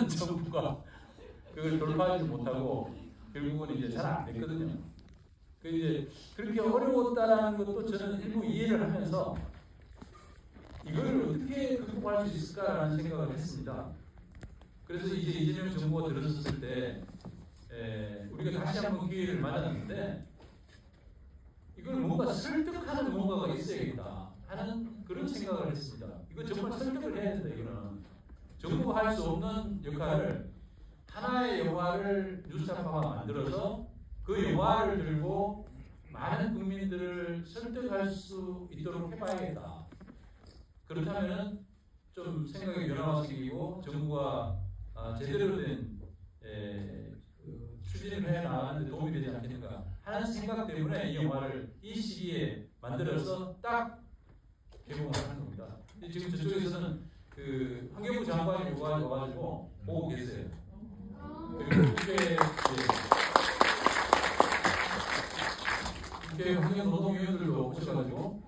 정부가 그걸 돌파하지 못하고 결국은 이제 잘 안 됐거든요. 그 이제 그렇게 어려웠다라는 것도 저는 일부 이해를 하면서 이걸 어떻게 극복할 수 있을까라는 생각을 했습니다. 그래서 이제 이재명 정부가 들어섰을 때 우리가 다시 한번 기회를 맞았는데 이걸 뭔가 설득하는 뭔가가 있어야겠다 하는 그런 생각을 했습니다. 이거 정말 설득을 해야 된다. 이거는 정부가 할 수 없는 역할을 하나의 영화를 뉴스타파가 만들어서 그 영화를 들고 많은 국민들을 설득할 수 있도록 해봐야겠다. 그렇다면 좀 생각의 변화가 생기고 정부가 제대로 된 추진을 해나가는 데 도움이 되지 않겠는가 하는 생각 때문에 이 영화를 이 시기에 만들어서 딱 개봉을 하는 겁니다. 지금 저쪽에서는 그 환경부 장관이 와가지고 보고 계세요. 그리고 국회 환경노동위원들도 오셔가지고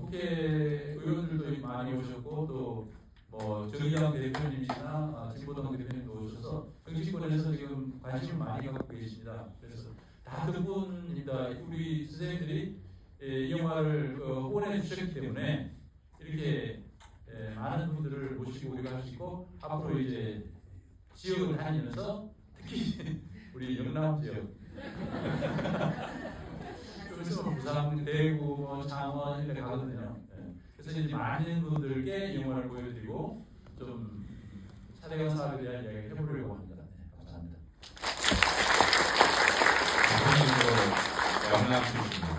국회의원들도 많이 오셨고 또 뭐 정의당 대표님이시나 진보당 대표님도 오셔서 정치권에서 지금 관심을 많이 갖고 계십니다. 그래서 다 덕분입니다. 우리 선생님들이 이 영화를 보내주셨기 때문에 이렇게 많은 분들을 모시고 우리가 할 수 있고 앞으로 이제 지역을 다니면서 특히 우리 영남 지역 그래서 부산, 대구, 창원 이렇게 가거든요. 그래서 이제 많은 분들께 이 영화를 보여드리고 좀 사대강 사업에 대한 이야기를 해보려고 합니다. 네, 감사합니다. 영남 출신입니다.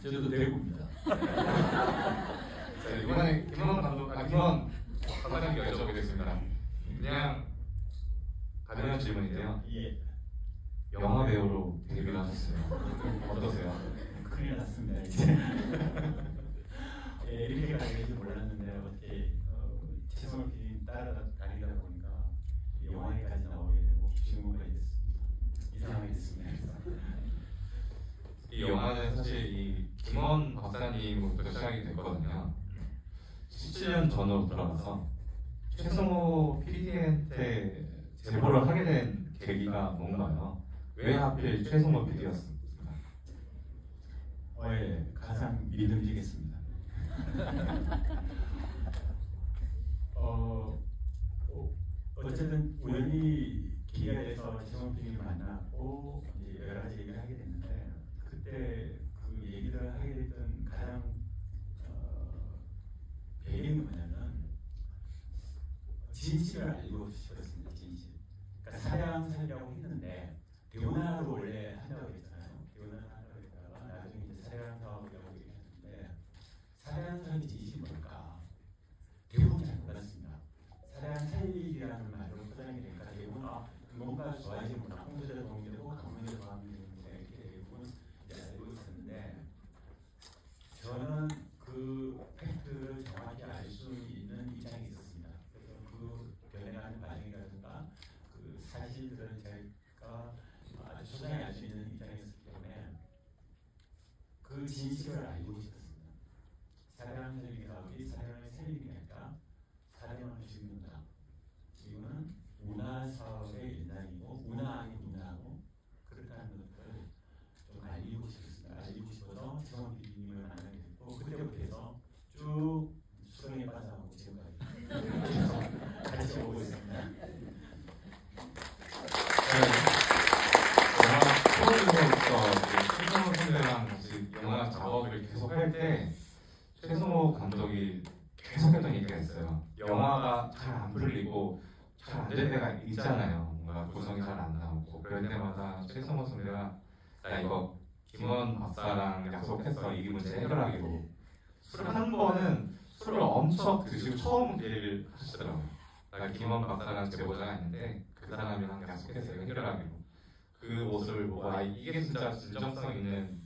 저도 대구입니다. 자, 이번에 김원 박사님께 여쭤보겠습니다. 그냥 가벼운 질문인데요. 예. 영화 배우로 데뷔를 하셨어요. 어떠세요? 큰일 났습니다. 이제 이렇게까지 될지 몰랐는데 어떻게 최성을 PD님 따라다니다 보니까 영화에까지 나오게 되고 주인공까지 됐습니다. 이상하게 됐습니다. 이 영화는 사실 이 김원 박사님부터 시작이 됐거든요. 17년 전으로 돌아가서 최성호 PD한테 제보를 하게 된 계기가 뭔가요? 왜 하필 최성호 PD였습니까? 예, 가장 믿음직했습니다. 어쨌든 우연히 기회가 돼서 최성호 PD를 만났고 이제 여러 가지 얘기를 하게 됐는데 그때 그 얘기를 하게 됐던 가장 배경이 뭐냐면 진실을 알고 싶었습니다. 진실. 그러니까 사량살이라고 했는데 대운하로 원래 한다고 했잖아요. 대운하로 한다고 했다가 나중에 이제 사량 사업이라고 얘기했는데 사량살이 진실이 뭘까? 대부분 잘 몰랐습니다. 사량살이라는 말로 포장이 되니까 대부분 뭔가 좋아지구나. 홍수대로 도움이 되고 강릉에도 도움이 되는데 이렇게 대부분 이제 알고 있었는데 저는 그 팩트를 정확히 알 수 있는 입장이 있었습니다. 그래서 그 변해가는 과정이라든가 그 사실들을 제가 아주 소상히 알 수 있는 입장이었기 때문에 그 진실을 알고 싶었습니다. 사랑하는 살림이 사업이 사랑하는 살림이 아니라 사랑하는 죽는다. 이거는 문화 사업의 일환이고 문화 아닌 문화고 그렇다는 것들을 좀 알리고 싶었습니다. 알리고 싶어서 최성호 PD님을 만나게 됐고 그때부터 해서 쭉 수렁에 빠져나오고 지금까지 같이 오고 있습니다. 최성호 선배랑 같이 영화 작업을 계속 할 때 최성호 감독이 계속했던 얘기가 있어요. 영화가 잘 안 풀리고 잘 안 될 때가 있잖아요. 뭔가 구성이 잘 안 나오고 그럴 때마다 최성호 선배가 나 이거 김원 박사랑 약속했어 이 문제 해결하기로 술 한 번은 술을 엄청 드시고 처음 얘기를 하시더라고요. 나 김원 박사랑 제보자가 있는데 그 사람이랑 약속했어 이거 해결하기로. 그 모습을 보고 이게 진짜 진정성 있는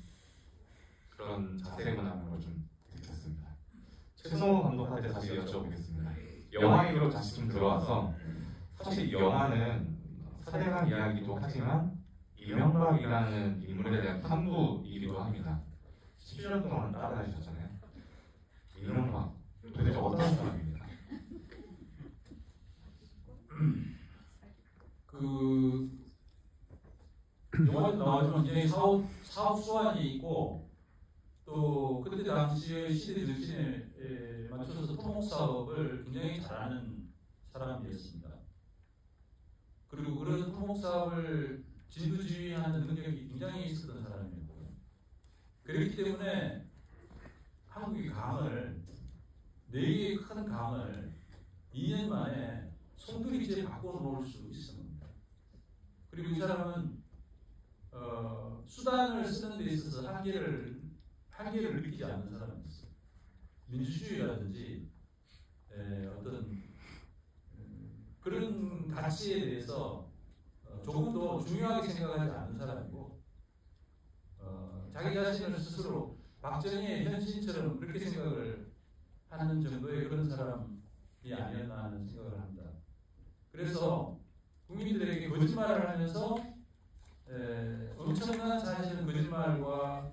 그런 자세구나라는 걸 좀 느꼈습니다. 최성호 감독한테 다시 여쭤보겠습니다. 영화인으로 다시 좀 들어와서 사실 이 영화는 사대강 이야기도 하지만 이명박이라는 인물에 대한 탐구이기도 합니다. 17년 동안 따라다니셨잖아요. 이명박 도대체 어떤 사람입니까? 그 영화에 나오지만 굉장히 사업 수완이 있고 또 그때 당시의 시대 정신에 맞춰서 토목 사업을 굉장히 잘하는 사람이었습니다. 그리고 그런 토목 사업을 진두지휘하는 능력이 굉장히 있었던 사람이었고요. 그렇기 때문에 한국의 강을 4개의 큰 강을 2년 만에 송두리째 바꿔 놓을 수 있습니다. 그리고 이 사람은 수단을 쓰는 데 있어서 한계를 느끼지 않는 사람이었어요. 민주주의라든지 어떤 그런 가치에 대해서 조금도 중요하게 생각하지 않는 사람이고 자기 자신을 스스로 박정희의 현신처럼 그렇게 생각을 하는 정도의 그런 사람이 아니었나 하는 생각을 합니다. 그래서 국민들에게 거짓말을 하면서 엄청난 사실은 거짓말과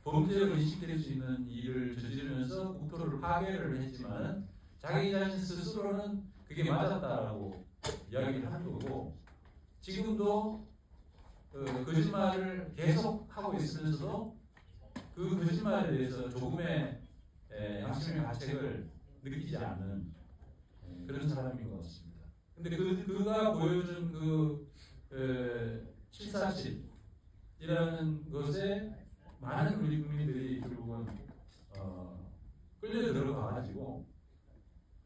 범죄로 인식될 수 있는 일을 저지르면서 국토를 파괴를 했지만 자기 자신 스스로는 그게 맞았다라고 이야기를 하는 거고 지금도 거짓말을 계속 하고 있으면서도 그 거짓말에 대해서 조금의 양심의 가책을 느끼지 않는 그런 사람인 것 같습니다. 근데 그가 보여준 그 747이라는 것에 많은 우리 국민들이 결국은 끌려 들어가가지고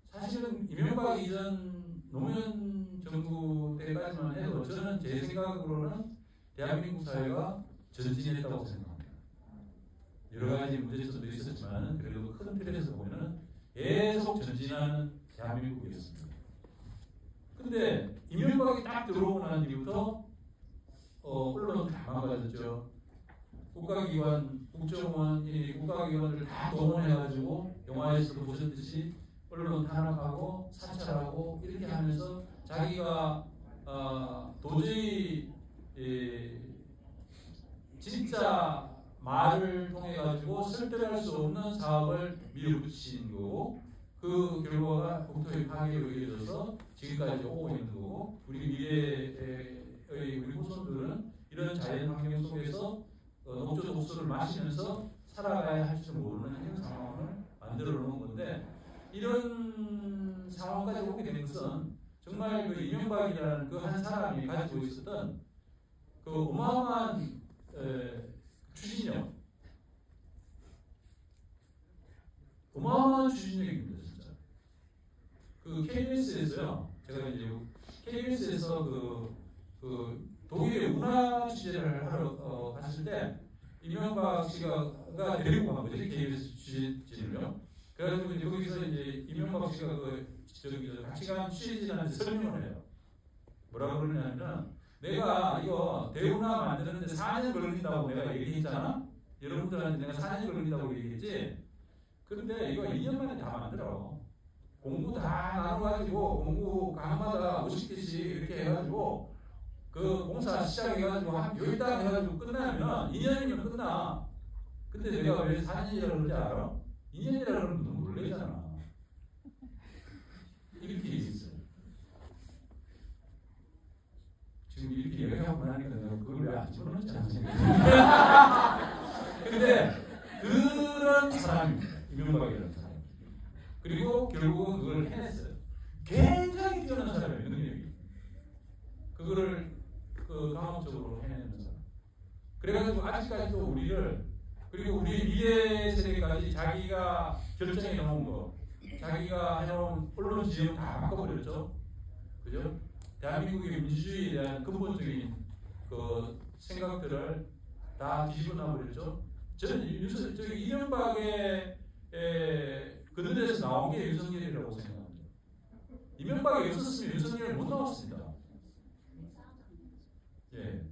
사실은 이명박 이전 노무현 정부 때까지만 해도 저는 제 생각으로는 대한민국 사회가 전진했다고 생각합니다. 여러 가지 문제점도 있었지만 그래도 큰 틀에서 보면은 계속 전진하는 대한민국이었습니다. 근데 이명박이 딱 들어오고 난 뒤부터 언론 다 망가졌죠. 국가기관, 국정원이 국가기관을 다 동원해가지고 영화에서도 보셨듯이 언론 탄압하고 사찰하고 이렇게 하면서 자기가 도저히 진짜 말을 통해 가지고 설득할 수 없는 사업을 밀어붙인 거고 그 결과가 국토의 파괴로 이어져서 지금까지 오고 있는 거고 우리 미래의 우리 후손들은 이런 자연 환경 속에서 녹조 독소를 마시면서 살아가야 할 줄 모르는 이런 상황을 만들어 놓은 건데 이런 상황까지 오게 된 것은 정말 그 이명박이라는 그 한 사람이 가지고 있었던 그 어마어마한 추진력, 어마어마한 추진력입니다, 진짜. 그 KBS에서요, 제가 이제 KBS에서 그 독일의 문화 취재를 하러 갔을 때 이명박 씨가 데리고 간 거죠, KBS 취재진을요. 그래가지고 이제 거기서 이제 이명박 씨가 같이 간 취재진한테 설명을 해요. 뭐라고 그러냐면 내가 이거 대운하 만드는데 4년 걸린다고 내가 얘기했잖아. 여러분들한테 내가 4년 걸린다고 얘기했지. 그런데 이거 2년 만에 다 만들어. 공구 다 나눠가지고 공구 강마다 50개씩 이렇게 해가지고 그 공사 시작해가지고 한 여기다 해가지고 끝나면 2년이면 끝나. 근데 내가 왜 4년이라고 그러는지 알아? 2년이라고 그러면 너무 놀래잖아. 이렇게 있어요. 지금 이렇게 얘기하고 나니까 내가 그걸 왜 안 집어넣지 않는 생각이 근데 그런 사람입니다. 이명박이라는 사람. 그리고 결국은 그걸 해냈어요. 굉장히 뛰어난 사람이에요. 능력이. 그거를 강압적으로 해내는 사람. 그래가지고 아직까지도 우리를 그리고 우리 미래 세대까지 자기가 결정해 놓은 거 자기가 해놓은 언론 지형 다 바꿔버렸죠. 그죠? 대한민국의 민주주의에 대한 근본적인 그 생각들을 다 뒤집어 놔버렸죠. 저는 이명박의 그들에서 나온 게 윤석열이라고 생각합니다. 이명박이 없었으면 윤석열이 못 나왔습니다. 예.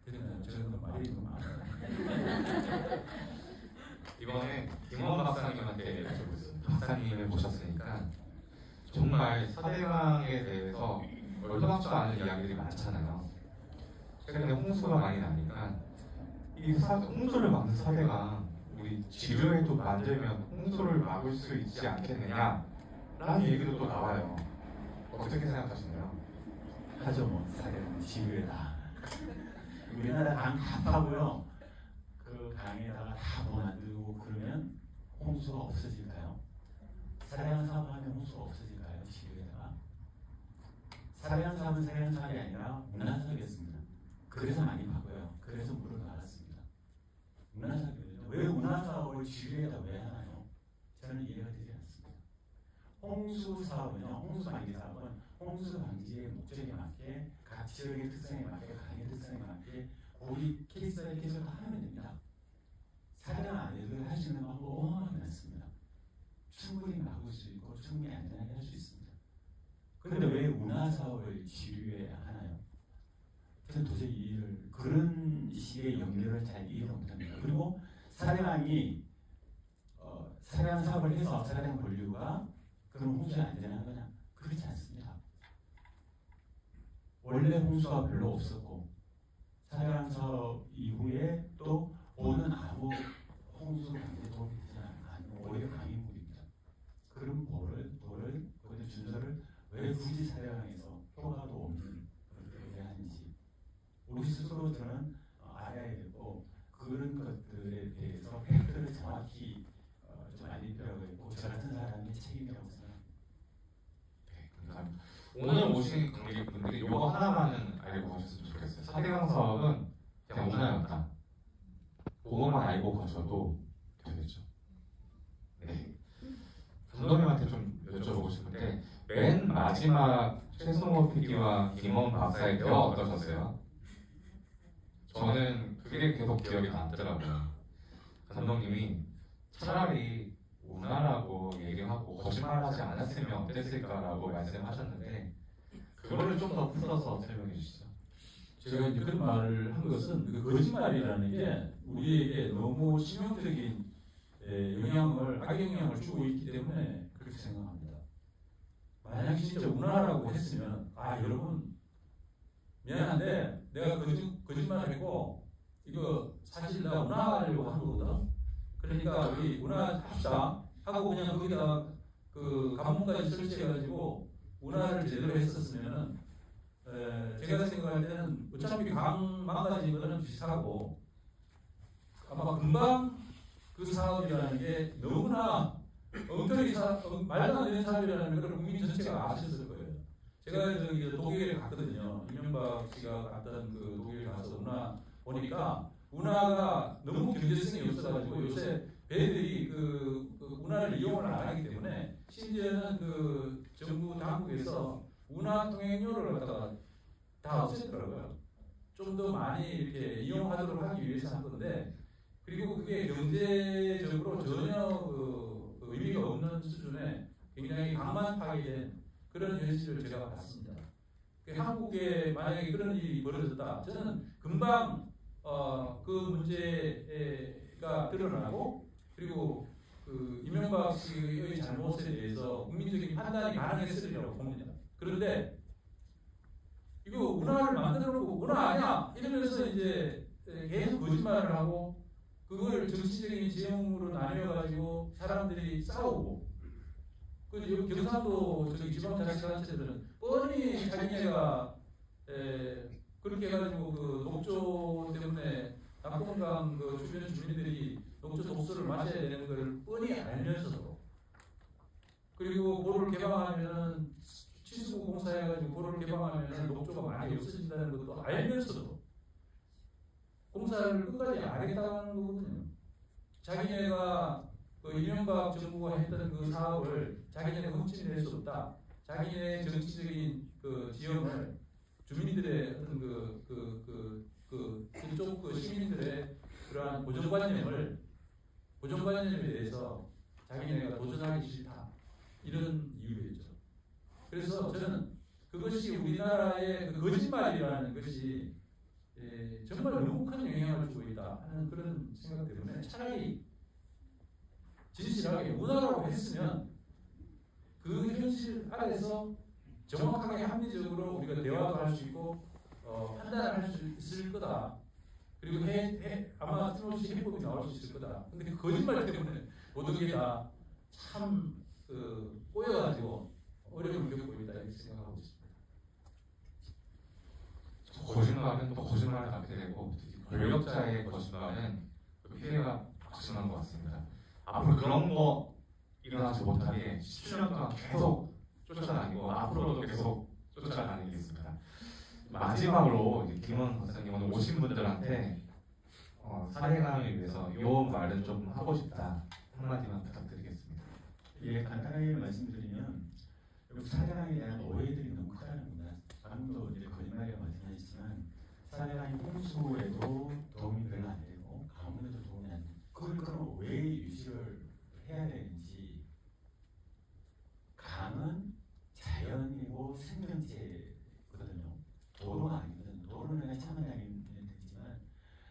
그러면 제가 말이 좀 많아요. 이번에 김원 박사님한테 여쭤보겠습니다. 박사님을 모셨으니까 정말 사대강에 대해서 얼마도 않은 이야기들이 많잖아요. 최근에 홍수가 많이 나니까 이 홍수를 막는 사대강 우리 지류에도 만들면 홍수를 막을 수 있지 않겠느냐라는 얘기도 또 나와요. 어떻게 생각하시나요? 하죠 뭐 사례는 지구에다. 우리나라 강 다 파고요. 그 강에다가 다 뭐 만들고 그러면 홍수가 없어질까요? 사대강 사업하면 홍수가 없어질까요? 지구에다가. 사대강 사업은 사대강 사업이 아니라 운하사업이었습니다. 그래서 많이 파고요. 그래서 물을 갈았습니다. 운하사업이거든요. 왜 운하사업을 지구에다 왜 하나요? 저는 이해가 되지 않습니다. 홍수 사업은요, 홍수 방지 사업은 홍수 방지의 목적에 맞게 각 지역의 특성에 맞게 강의 특성에 맞게 우리 케이스에 계속 하면 됩니다. 사대강 안에도 할 수 있는 방법 어마어마하게 많습니다. 충분히 막을 수 있고 충분히 안전하게 할 수 있습니다. 그런데 왜 운하 사업을 지류에 하나요? 저는 도저히 이해를 그런 식의 연결을 잘 이해를 못합니다. 그리고 사대강이 사대강 사업을 해서 사대강 본류가 그럼 홍수에 안전한 거냐? 그렇지 않습니다. 원래 홍수가 별로 없었고 사대강 사업 이후에 또 보는 아무 홍수 방지에 도움이 되지 않는 오히려 강인물입니다. 그런 도를 거기다 준서를 왜 굳이 사대강에서 효과도 없는 왜 하는지 우리 스스로 저는 알아야 되고 그런 것들에 대해서 팩트를 정확히 좀 알릴 필요가 있고 저 같은 사람의 책임이라고 생각합니다. 네, 감사합니다. 오늘 오신 관객분들이 이거 하나만은 알고 가셨으면 좋겠어요. 사대강 사업은 그냥 운하였다. 그것만 알고 가셔도 되겠죠. 네. 감독님한테 좀 여쭤보고 싶은데 맨 마지막 최승호 PD와 김원 박사의 대화 어떠셨어요? 저는 그게 계속 기억이 남더라고요. 감독님이 차라리 운하라고 얘기하고 거짓말하지 않았으면 어땠을까라고 말씀하셨는데 그거를 좀 더 풀어서 설명해 주시죠. 제가 이제 그런 말을 한 것은 그 거짓말이라는 게 우리에게 너무 치명적인 악영향을 주고 있기 때문에 그렇게 생각합니다. 만약 진짜 운하라고 했으면 여러분 미안한데 내가 거짓말을 했고 이거 사실 나 운하하려고 한 거거든. 그러니까 우리 운하합시다 하고 그냥 거기다 그 관문까지 설치해가지고 운하를 제대로 했었으면은 제가 생각할 때는 어차피 강 망가진 거는 비슷하고 아마 금방 그 사업이라는 게 너무나 엉터리 말도 안 되는 사업이라는 걸 국민 전체가 아셨을 거예요. 제가 저기 독일에 갔거든요. 이명박 씨가 갔던 그 독일 가서 운하 보니까 운하가 너무 경제성이 없어가지고 요새 배들이 그 운하를 이용을 안 하기 때문에 심지어는 그 정부 당국에서 운하 통행료를 갖다가 다 없앴더라고요. 좀 더 많이 이렇게 이용하도록 하기 위해서 한 건데 그리고 그게 경제적으로 전혀 그 의미가 없는 수준의 굉장히 강만 파괴된 그런 현실을 제가 봤습니다. 한국에 만약에 그런 일이 벌어졌다, 저는 금방 그 문제가 드러나고 그리고 그 이명박 씨의 잘못에 대해서 국민적인 판단이 가능했으리라고 봅니다. 그런데 이거 운하를 만들어 놓고 운하 아니야 이러면서 이제 계속 거짓말을 하고 그걸 정치적인 지형으로 나뉘어가지고 사람들이 싸우고 그 경상도 저기 지방자치단체들은 뻔히 자기네가 그렇게 해가지고 그 녹조 때문에 낙동강 그 주변 주민들이 녹조 독소를 마셔야 되는 걸 뻔히 알면서도 그리고 보를 개방하면은 치수구 공사해가지고 보를 개방하면은 녹조가 많이 없어진다는 것도 알면서도 공사를 끝까지 안 하겠다는 거거든요. 자기네가 그 이명박 정부가 했던 그 사업을 자기네가 훔쳐낼 수 없다. 자기네 정치적인 그 지형을 주민들의 어떤 그쪽 그 시민들의 그러한 고정관념에 대해서 자기네가 도전하기 싫다. 이런 이유겠죠. 그래서 저는 그것이 우리나라의 그 거짓말이라는 것이 정말 너무 큰 영향을 주고 있다 하는 그런 생각 때문에 차라리 진실하게 운하라고 했으면 그 현실 아래서 정확하게 합리적으로 우리가 대화도 할 수 있고 판단을 할 수 있을 거다. 그리고 아마 틀림없이 해법이 나올 수 있을 거다. 근데 그 거짓말 때문에 모든 게 다 참 꼬여가지고 어려움을 겪고 있다 이렇게 생각하고 있습니다. 거짓말은 또 거짓말을 갖게 되고 권력자의 거짓말은 그 피해가 확실한 것 같습니다. 앞으로 그런 거 일어나지 못하게 17년 동안 계속 쫓아다니고 앞으로도 계속 쫓아다니겠습니다. 마지막으로 이제 김원 박사님 오늘 오신 분들한테 사례감을 위해서 이 말은 좀 하고 싶다 한마디만 부탁드리겠습니다. 예, 간단하게 말씀드리면 사례강에 대한 오해들이 너무 크다는 겁니다. 방금도 이제 거짓말이라고 말씀하셨지만 사례강이 홍수에도 도움이 별로 안 되고 가뭄에도 도움이 안 되고 그걸 왜 유지를 해야 되는지 강은 자연이고 생명체거든요. 도로가 아니거든. 도로는 그냥 차만 다니면 되지만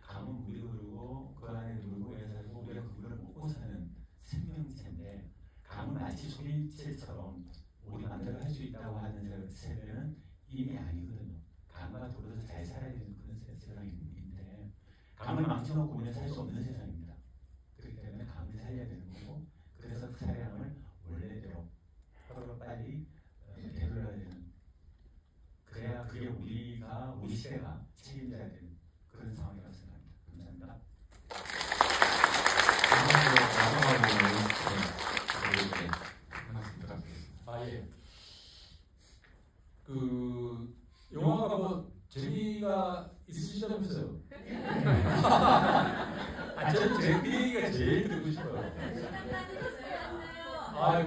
강은 물이 흐르고 그 안에 물고 해서 우리가 그걸 먹고 사는 생명체인데 강은 마치 소리체처럼 우리 마음대로 할 수 있다고 하는 세계는 이미 아니거든요. 강과 도로에서 잘 살아야 되는 그런 세상인데 강을 망쳐놓고 우리는 살 수 없는 세상입니다. 그렇기 때문에 강을 살려야 되는 거고 그래서 그 사랑을 원래대로 하루가 빨리 되돌려야 되는 그래야 그게 우리 시대가 책임져야 되는 그런 상황이라고 생각합니다. 감사합니다. 예. 그 영화가 뭐 재미가 있으시다면서요? 저는 제 얘기가 제일 듣고 싶어요.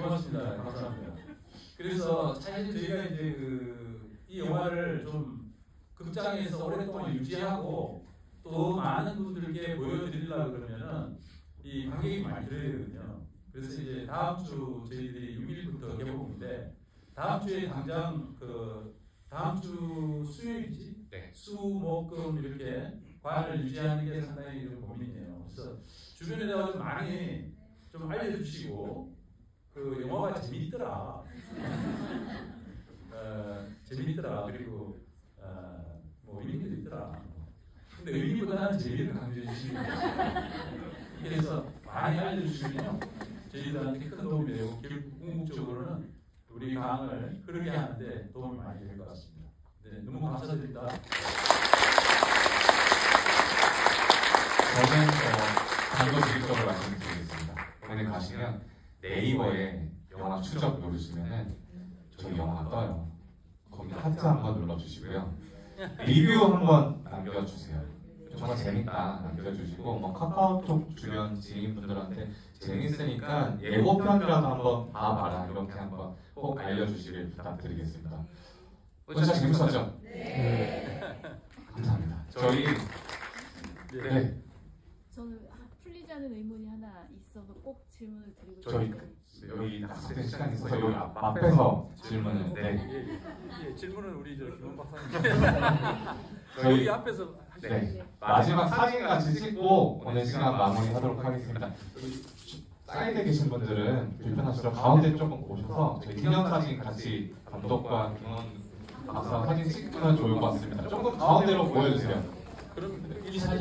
고맙습니다. 감사합니다. 그래서 사실 저희가 이제 이 영화를 좀 극장에서 오랫동안 유지하고 또 많은 분들께 보여드리려고 그러면은 이 관객이 많이 들어야 되거든요. 그래서 이제 다음 주 저희들이 6일부터 개봉인데 다음 주에 당장 다음 주 수요일이지? 네. 수, 목, 금 이렇게 관을 유지하는 게 상당히 좀 고민이에요. 그래서 주변에다가 좀 많이 좀 알려주시고 그 영화가 재밌더라. 재밌더라. 그리고 뭐 의미도 있더라. 근데 의미보다는 재미를 강조해 주시는 거죠. 그래서 많이 알려주시면요 저희들한테 큰 도움이 되고 궁극적으로는 우리 강을 흐르게 하는데 도움이 많이 될 것 같습니다. 네, 너무 감사드립니다. 저는 단도직입적으로 말씀드리겠습니다. 오늘 가시면 네이버에 영화 추적 누르시면은 저희 영화가 떠요. 거기 하트 한번 눌러주시고요. 리뷰 한번 남겨주세요. 정말 재밌다 남겨주시고 뭐 카카오톡 주변 지인분들한테 재밌으니까 예고편이라도 한번 봐봐라 이렇게 한번 꼭 알려주시길 부탁드리겠습니다. 진짜 재밌었죠? 네. 감사합니다. 저희 네. 저는 풀리지 않은 의문이 하나 있어서 꼭 질문을 드리고 저희 싶은데 여기 약속된 시간이 있어서 여기 앞에서 질문을 질문은 우리 김원 박사님 저희 여기 앞에서 네. 마지막 사진 같이 찍고 오늘 시간 마무리하도록 하겠습니다. 사이드에 계신 분들은 불편하시죠? 가운데 조금 오셔서 저희 기념사진 같이 감독과 김원 박사 사진 찍으면 좋을 것 같습니다. 조금 가운데로 보여주세요. 그럼 이 사진